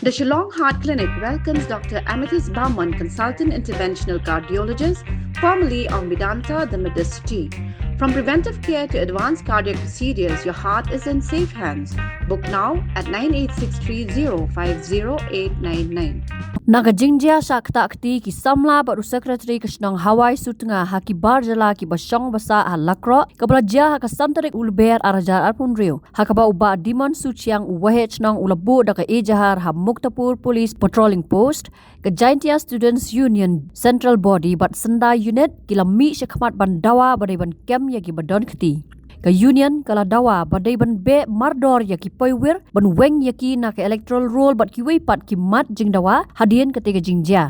The Shillong Heart Clinic welcomes Dr. Amethyst Bauman, consultant interventional cardiologist, formerly of Medanta, the Medicity. From preventive care to advanced cardiac procedures, your heart is in safe hands. Book now at 9863050899. Nakajingja sa Ktah ki Samla baru Secretary Shillong Hawai Sutnga haki bar Jylla ki basyong basa Lakroh kabelaja haka santarik ulber arajar arpun rio hakaba uba dimon suciang uwahech nong ulabu daka ejahar ha Muktapur Police Patrolling Post ke Jaintia Students Union Central Body bat senda unit kila mi syakmat bandawa badai ban kem yaki badon keti ke union kala dawa badai ban be mardor yaki poiwir ban weng yaki na ke electoral roll bat ki weipat ki mat jing dawa hadien ketiga jingja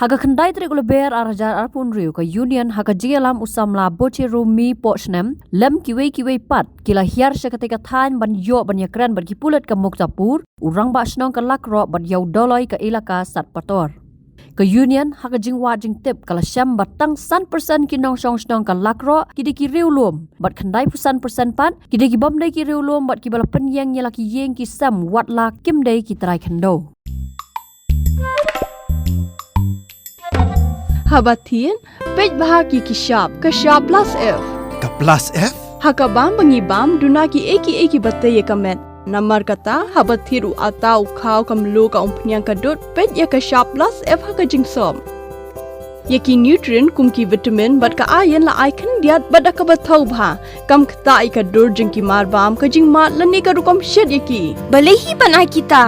haga khandai tri gulber arajar arpun riu ke union haga jialam usamla boche rumi pochnem lem ki wei pat kila hiar syakatika than ban yo ban yakran ban ki pulat ke Muktapur urang ba snong ke Lakroh ban yau doloi ke ilaka Satpator ke union haka jingwa jing tip kala syam batang 100% kinong snong ka Lakroh kidi ki Riewlum bat khandai pusan persen pat kidi ki bamdai ki Riewlum bat ki bala penyang nyala ki yeng ki sam wat la kimdai ki trai khando Habatin pej bahaki ki shop ka shop plus F Ka plus F? haka bam bangi bam dunaki eki batay kamet Namar kata habathiru atau kau kamlu ka umpnyang kadut pet ya ka shop plus F haka jingsom. Yaki nutrient kumki vitamin bat ka iron la icon diat bat ka bathau bha kam Ktah ka dur jingki mar bam ka jing mat lani ka rukom shed yaki. Balehi banai kita.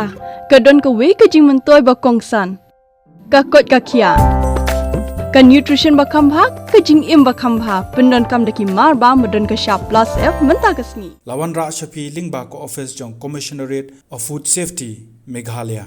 Ka don ka we ka jing mentoy ba kongsan. Ka kot ka kia. Ka nutrition ba kambha ka jing im ba kambha pendon kam daki mar bam don ka shop plus F menta ka sni. Lawan Ra Shafi Lingba ko office jong Commissionerate of Food Safety Meghalaya.